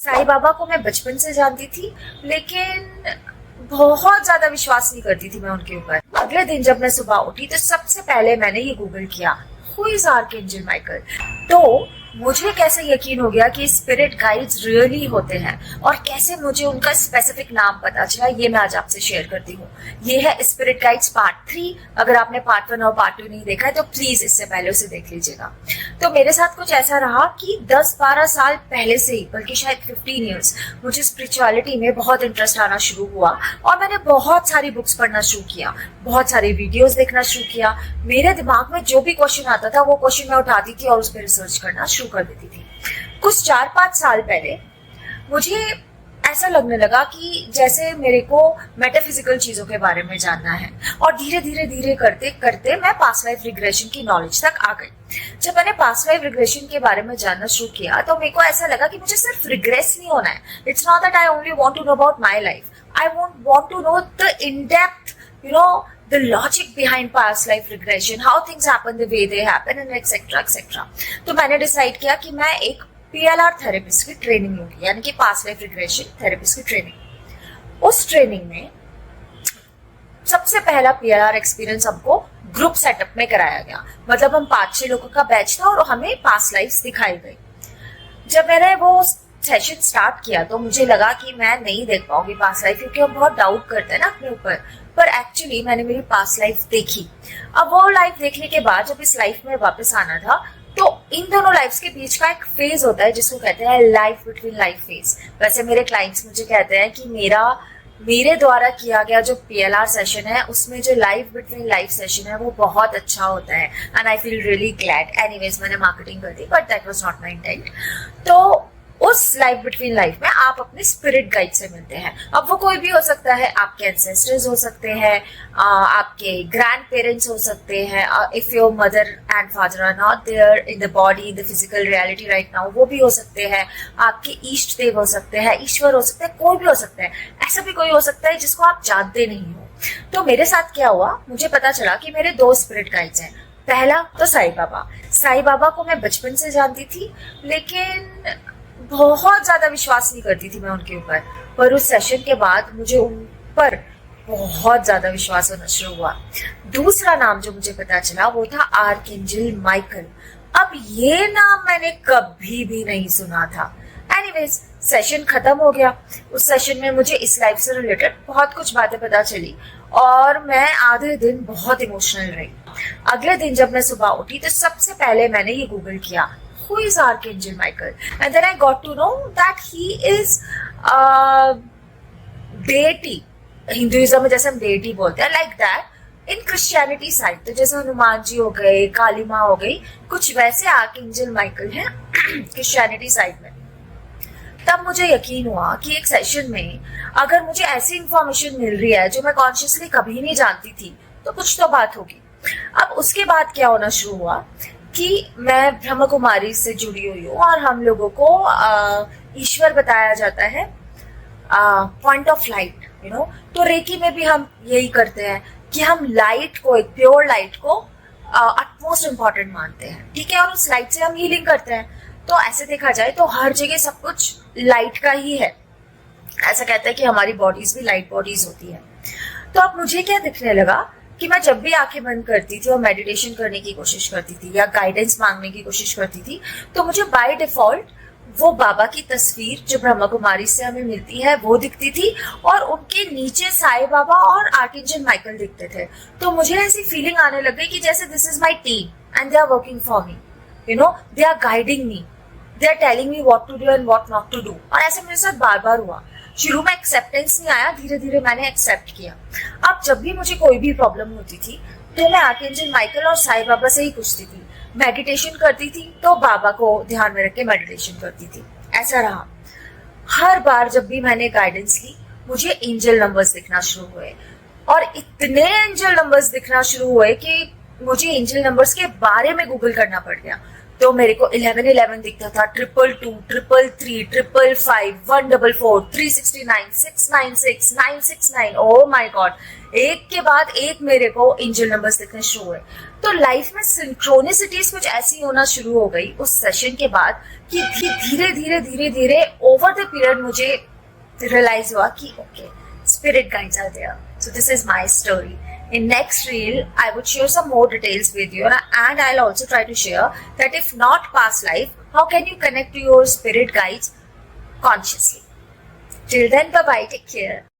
साईं बाबा को मैं बचपन से जानती थी, लेकिन बहुत ज्यादा विश्वास नहीं करती थी मैं उनके ऊपर। अगले दिन जब मैं सुबह उठी तो सबसे पहले मैंने ये गूगल किया, हु इज आर्कएंजल माइकल। तो मुझे कैसे यकीन हो गया कि स्पिरिट गाइड्स रियली होते हैं और कैसे मुझे उनका स्पेसिफिक नाम पता चला, ये मैं आज आपसे शेयर करती हूँ। ये है स्पिरिट गाइड्स पार्ट 3। अगर आपने पार्ट 1 और पार्ट 2 नहीं देखा है तो प्लीज इससे पहले उसे देख लीजिएगा। तो मेरे साथ कुछ ऐसा रहा कि 10-12 साल पहले से ही, बल्कि शायद 15 ईयर्स, मुझे स्पिरिचुअलिटी में बहुत इंटरेस्ट आना शुरू हुआ और मैंने बहुत सारी बुक्स पढ़ना शुरू किया, बहुत सारे वीडियोस देखना शुरू किया। मेरे दिमाग में जो भी क्वेश्चन आता था वो क्वेश्चन मैं उठाती थी और उस पर रिसर्च करना शुरू कर देती थी। कुछ 4-5 साल पहले मुझे ऐसा लगने लगा कि जैसे मेरे को मेटाफिजिकल चीजों के बारे में जानना है, और धीरे धीरे धीरे करते करते मैं पास्ट लाइफ रिग्रेशन की नॉलेज तक आ गई। जब मैंने पास्ट लाइफ रिग्रेशन के बारे में जानना शुरू किया तो मेरे को ऐसा लगा कि मुझे सिर्फ रिग्रेस नहीं होना है। It's not that I only want to know about my life, I want to know the in depth, the logic behind past life regression, how things happen the way they happen, and etc. तो मैंने decide किया कि मैं एक PLR therapist की training लूंगी, यानी कि पास्ट लाइफ रिग्रेशन थेरेपिस्ट की ट्रेनिंग। उस ट्रेनिंग में सबसे पहला PLR एक्सपीरियंस हमको ग्रुप सेटअप में कराया गया। मतलब हम 5-6 लोगों का बैच था और हमें पास्ट लाइफ दिखाई गई। जब मैंने वो सेशन स्टार्ट किया तो मुझे लगा कि मैं नहीं देख पाऊंगी पास्ट लाइफ, क्योंकि हम बहुत डाउट करते हैं ना अपने ऊपर। पर एक्चुअली मैंने मेरी पास्ट लाइफ देखी। अब वो लाइफ देखने के बाद जब इस लाइफ में वापस आना था तो इन दोनों लाइफ्स के बीच का एक फेज होता है जिसको कहते हैं लाइफ बिटवीन लाइफ फेज। वैसे मेरे क्लाइंट्स मुझे कहते हैं कि मेरे द्वारा किया गया जो PLR सेशन है उसमें जो लाइफ बिटवीन लाइफ सेशन है वो बहुत अच्छा होता है, and I feel really glad. Anyways, मैंने मार्केटिंग कर दी, but that was not my intent. तो उस लाइफ बिटवीन लाइफ में आप अपने स्पिरिट गाइड से मिलते हैं। अब वो कोई भी हो सकता है, आपके एंसेस्टर्स हो सकते हैं, आपके ग्रैंड पेरेंट्स हो सकते हैं, if your mother and father are not there in the body, in the physical reality right now, वो भी हो सकते हैं। आपके इष्ट देव हो सकते हैं, ईश्वर हो सकते हैं, कोई भी हो सकता है। ऐसा भी कोई हो सकता है जिसको आप जानते नहीं हो। तो मेरे साथ क्या हुआ, मुझे पता चला कि मेरे 2 स्पिरिट गाइड्स हैं। पहला तो साईं बाबा। साईं बाबा को मैं बचपन से जानती थी, लेकिन बहुत ज्यादा विश्वास नहीं करती थी मैं उनके ऊपर। पर उस सेशन के बाद मुझे उन पर बहुत ज्यादा विश्वास होना शुरू हुआ। दूसरा नाम जो मुझे पता चला वो था आर्कएंजल माइकल। अब ये नाम मैंने कभी भी नहीं सुना था। एनीवेज, सेशन खत्म हो गया। उस सेशन में मुझे इस लाइफ से रिलेटेड बहुत कुछ बातें पता चली और मैं आधे दिन बहुत इमोशनल रही। अगले दिन जब मैं सुबह उठी तो सबसे पहले मैंने ये गूगल किया, who is Archangel Michael, and then I got to know that he is deity. Hinduism में जैसे हम deity बोलते हैं, like that in Christianity side, तो जैसे हनुमान जी हो गए, काली माँ हो गई, कुछ वैसे आर्कएंजल माइकल है क्रिश्चियनिटी साइड में। तब मुझे यकीन हुआ कि एक सेशन में अगर मुझे ऐसी इंफॉर्मेशन मिल रही है जो मैं कॉन्शियसली कभी नहीं जानती थी तो कुछ तो बात होगी। अब उसके बाद क्या होना शुरू हुआ कि मैं ब्रह्म कुमारी से जुड़ी हुई हूँ और हम लोगों को ईश्वर बताया जाता है, पॉइंट ऑफ लाइट, तो रेकी में भी हम यही करते हैं कि हम लाइट को, एक प्योर लाइट को अटमोस्ट इम्पॉर्टेंट मानते हैं, ठीक है, और उस लाइट से हम हीलिंग करते हैं। तो ऐसे देखा जाए तो हर जगह सब कुछ लाइट का ही है। ऐसा कहते हैं कि हमारी बॉडीज भी लाइट बॉडीज होती है। तो अब मुझे क्या दिखने लगा कि मैं जब भी आंखें बंद करती थी और मेडिटेशन करने की कोशिश करती थी या गाइडेंस मांगने की कोशिश करती थी तो मुझे बाय डिफॉल्ट वो बाबा की तस्वीर जो ब्रह्मा कुमारी से हमें मिलती है वो दिखती थी और उनके नीचे साईं बाबा और आर्कएंजल माइकल दिखते थे। तो मुझे ऐसी फीलिंग आने लग गई कि जैसे this is my team and they are working for me, they are guiding me, they are telling me what to do and what not to do. और ऐसे मेरे साथ बार बार हुआ। शुरू में एक्सेप्टेंस नहीं आया, धीरे धीरे मैंने एक्सेप्ट किया। अब जब भी मुझे कोई भी प्रॉब्लम होती थी तो मैं आर्कएंजल माइकल और साईं बाबा से ही पूछती थी। मेडिटेशन करती थी तो बाबा को ध्यान में रख के मेडिटेशन करती थी। ऐसा रहा। हर बार जब भी मैंने गाइडेंस ली मुझे एंजल नंबर्स दिखना शुरू हुए और इतने एंजल नंबर्स दिखना शुरू हुए कि मुझे एंजल नंबर्स के बारे में गूगल करना पड़ गया। तो मेरे को 1111 दिखता था, 222, 333, 555, 144, 369, 696, 969। ओ माय गॉड, एक के बाद एक मेरे को एंजल नंबर्स दिखने शुरू हुए। तो लाइफ में सिंक्रोनिसिटीज कुछ ऐसी होना शुरू हो गई उस सेशन के बाद कि धीरे धीरे धीरे धीरे ओवर द पीरियड मुझे रियलाइज हुआ कि okay, spirit guides are there. So this is my story. In next reel, I would share some more details with you, and I'll also try to share that if not past life, how can you connect to your spirit guides consciously. Till then, bye bye, take care.